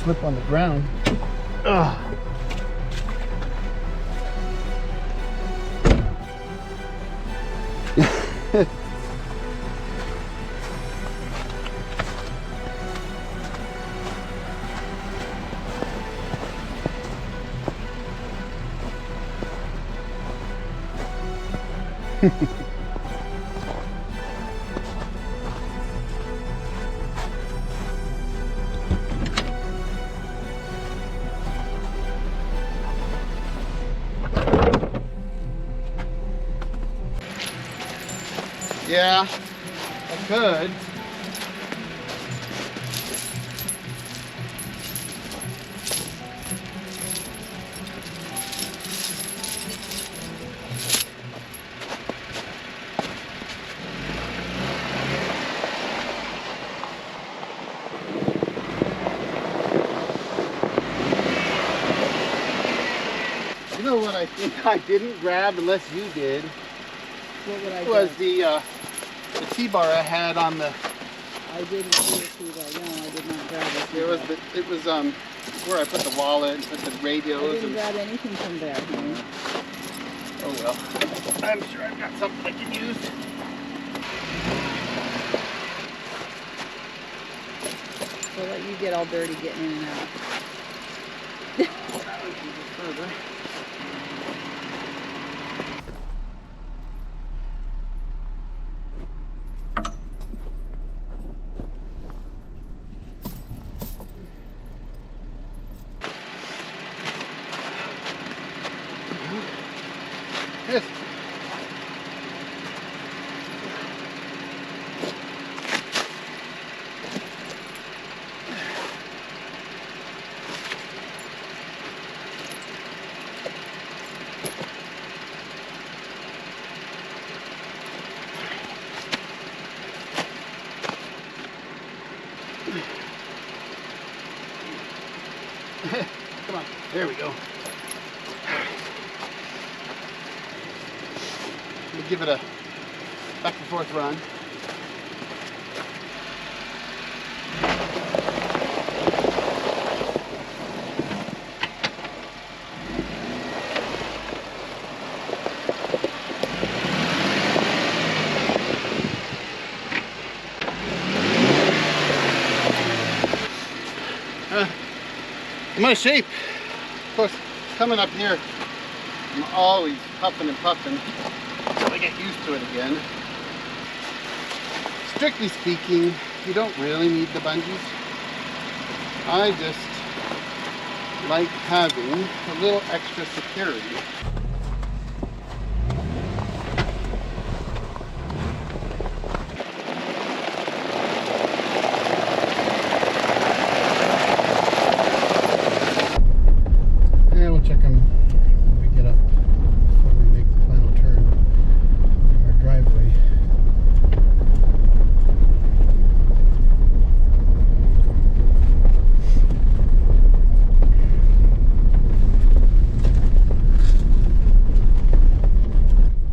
slip on the ground. Ugh. Yeah, I could. You know what I think I didn't grab unless you did? What would I Was grab? the T-bar I had on the. I didn't see a T-bar. No, I did not grab it. It was where I put the wallet and put the radios. I didn't grab anything from there. Oh well. I'm sure I've got something I can use. So let you get all dirty getting in and out. That would be just further. Yes. Come on, there we go. We'll give it a back and forth run. I'm out of shape. Of course, coming up here, I'm always puffing and puffing until I get used to it again. Strictly speaking, you don't really need the bungees. I just like having a little extra security. Check them when we get up before we make the final turn in our driveway.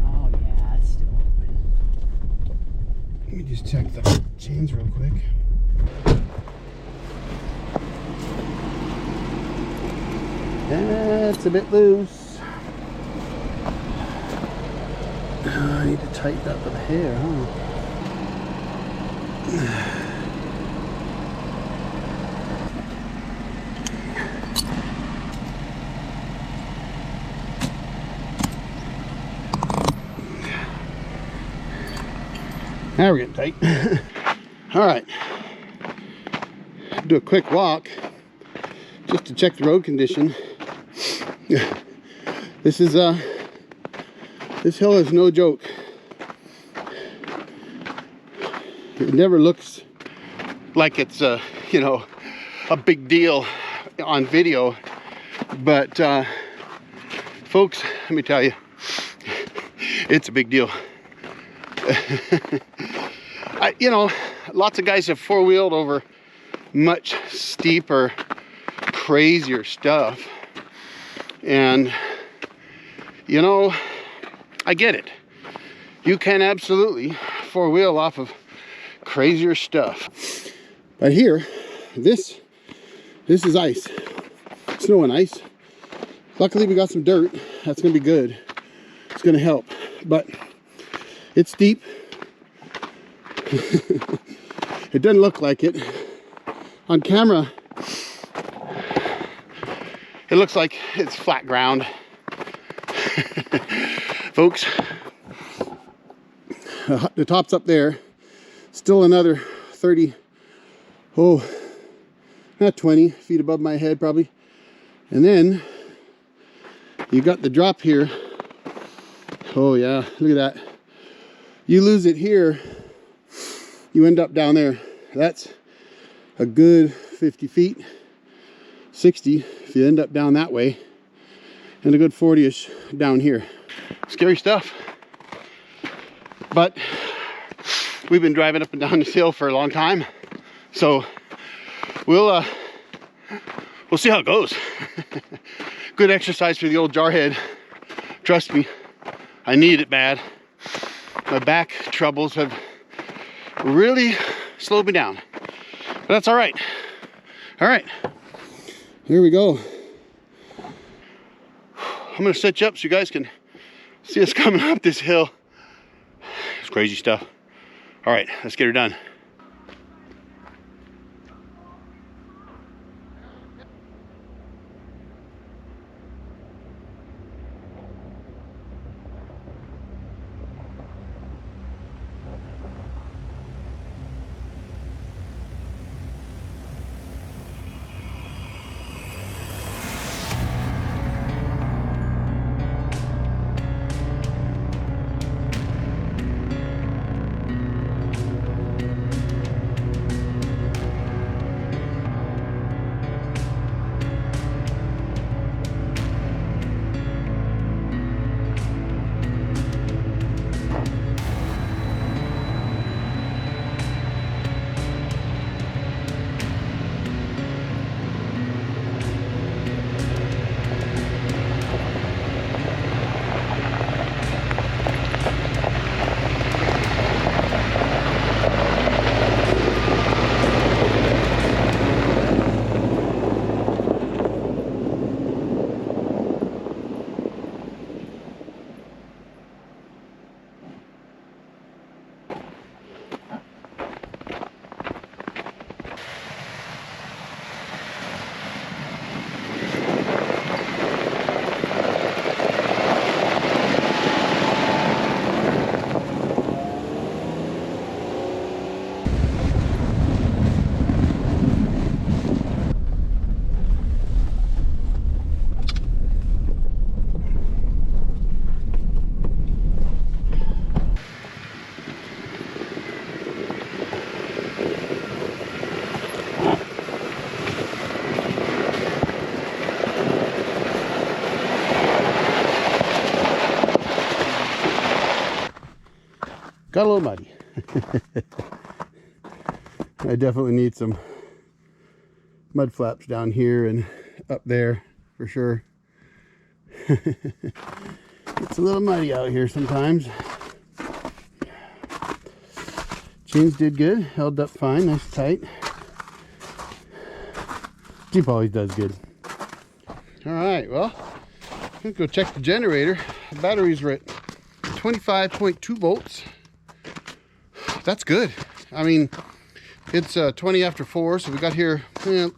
Oh yeah, it's still open. Let me just check the chains real quick. That's a bit loose. I need to tighten up the hair, huh? Now we're getting tight. All right. Do a quick walk just to check the road condition. This hill is no joke. It never looks like it's you know, a big deal on video, but folks, let me tell you, it's a big deal. You know, lots of guys have four-wheeled over much steeper, crazier stuff, and you know, I get it. You can absolutely four-wheel off of crazier stuff, but here, this This is ice, snow and ice. Luckily we got some dirt. That's gonna be good. It's gonna help, but it's steep. It doesn't look like it. On camera, it looks like it's flat ground. Folks, the top's up there. Still another 30, oh, not 20 feet above my head probably. And then you got the drop here. Oh yeah, look at that. You lose it here, you end up down there. That's a good 50 feet, 60 if you end up down that way, and a good 40-ish down here. Scary stuff. But we've been driving up and down this hill for a long time, so we'll see how it goes. Good exercise for the old Jarhead. Trust me, I need it bad. My back troubles have really slowed me down, but that's all right. All right, here we go. I'm gonna set you up so you guys can see us coming up this hill. It's crazy stuff. All right, let's get her done. Got a little muddy. I definitely need some mud flaps down here and up there for sure. It's a little muddy out here sometimes. Chains did good, held up fine, nice and tight. Jeep always does good. All right, well, let's go check the generator. The batteries are at 25.2 volts. That's good. I mean, it's 20 after 4, so we got here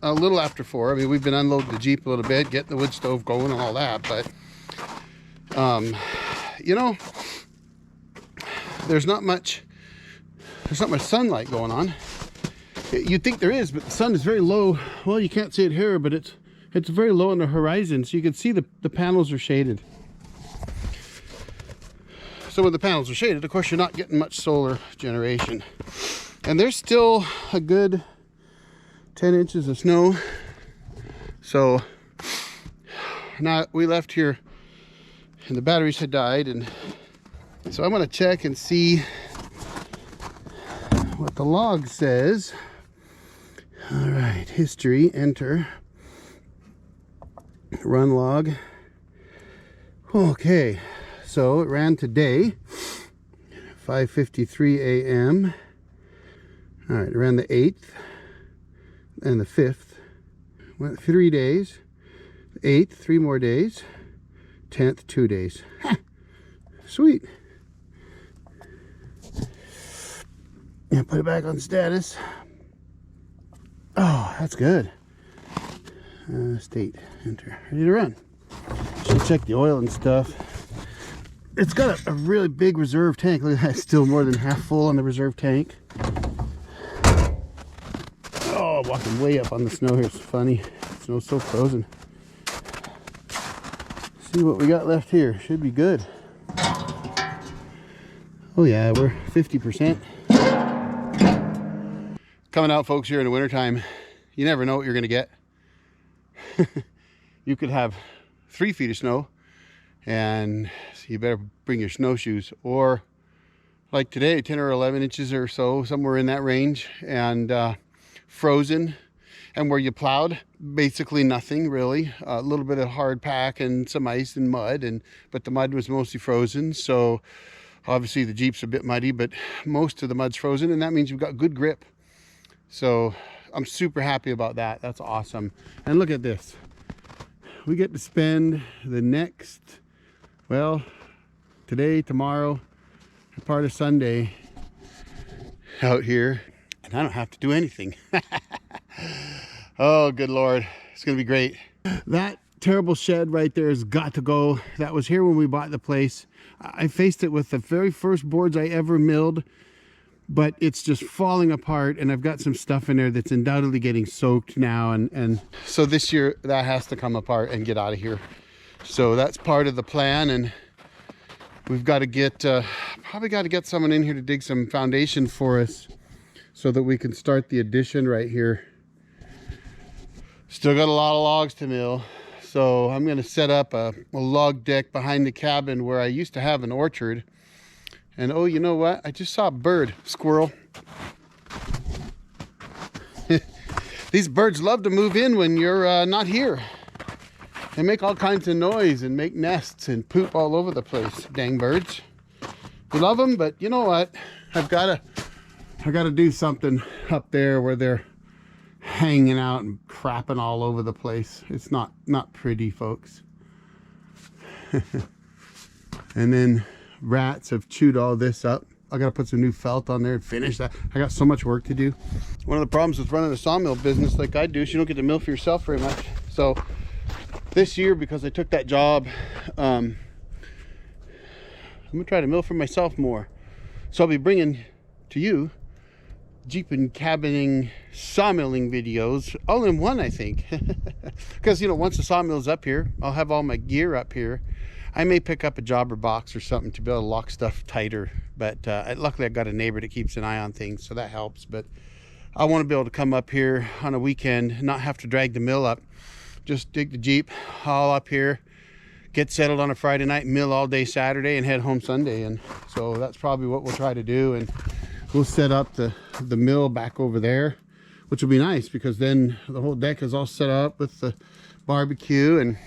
a little after 4. I mean, we've been unloading the Jeep a little bit, getting the wood stove going and all that, but you know, there's not much sunlight going on. You'd think there is, but the sun is very low. Well, you can't see it here, but it's very low on the horizon, so you can see the panels are shaded. So when the panels are shaded, of course, you're not getting much solar generation. And there's still a good 10 inches of snow. So now we left here and the batteries had died, and so I'm going to check and see what the log says. All right, history, enter, run log. Okay, so it ran today, 5:53 a.m. All right, it ran the 8th and the 5th, Went 3 days. 8th, 3 more days. 10th, 2 days. Ha! Sweet. Yeah, put it back on status. Oh, that's good. State, enter, ready to run. Should check the oil and stuff. It's got a really big reserve tank. Look at that, it's still more than half full on the reserve tank. Oh, walking way up on the snow here. It's funny. The snow's so frozen. See what we got left here. Should be good. Oh yeah, we're 50%. Coming out, folks, here in the wintertime, you never know what you're going to get. You could have 3 feet of snow, and you better bring your snowshoes, or like today, 10 or 11 inches or so, somewhere in that range, and frozen. And where you plowed, basically nothing really. A little bit of hard pack and some ice and mud, but the mud was mostly frozen. So obviously the Jeep's a bit muddy, but most of the mud's frozen, and that means you've got good grip. So I'm super happy about that. That's awesome. And look at this. We get to spend the next, well, today, tomorrow, part of Sunday out here, and I don't have to do anything. Oh, good Lord. It's going to be great. That terrible shed right there has got to go. That was here when we bought the place. I faced it with the very first boards I ever milled, but it's just falling apart, and I've got some stuff in there that's undoubtedly getting soaked now, and so this year that has to come apart and get out of here. So that's part of the plan, and we've got to get probably got to get someone in here to dig some foundation for us so that we can start the addition right here. Still got a lot of logs to mill, so I'm going to set up a log deck behind the cabin where I used to have an orchard. And oh, you know what? I just saw a bird, squirrel. These birds love to move in when you're not here. They make all kinds of noise and make nests and poop all over the place. Dang birds. We love them, but you know what? I got to do something up there where they're hanging out and crapping all over the place. It's not pretty, folks. And then rats have chewed all this up. I gotta put some new felt on there and finish that. I got so much work to do. One of the problems with running a sawmill business like I do is you don't get to mill for yourself very much. So this year, because I took that job, I'm gonna try to mill for myself more. So I'll be bringing to you Jeep and cabining sawmilling videos all in one, I think. Because, you know, once the sawmill's up here, I'll have all my gear up here. I may pick up a jobber box or something to be able to lock stuff tighter, but luckily I've got a neighbor that keeps an eye on things, so that helps. But I want to be able to come up here on a weekend, not have to drag the mill up, just dig the Jeep all up here, get settled on a Friday night, mill all day Saturday, and head home Sunday. And so that's probably what we'll try to do. And we'll set up the mill back over there, which will be nice because then the whole deck is all set up with the barbecue, and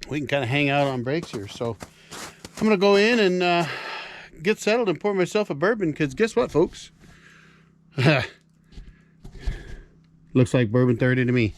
we can kind of hang out on breaks here. So I'm gonna go in and get settled and pour myself a bourbon, because guess what, folks? Looks like bourbon 30 to me.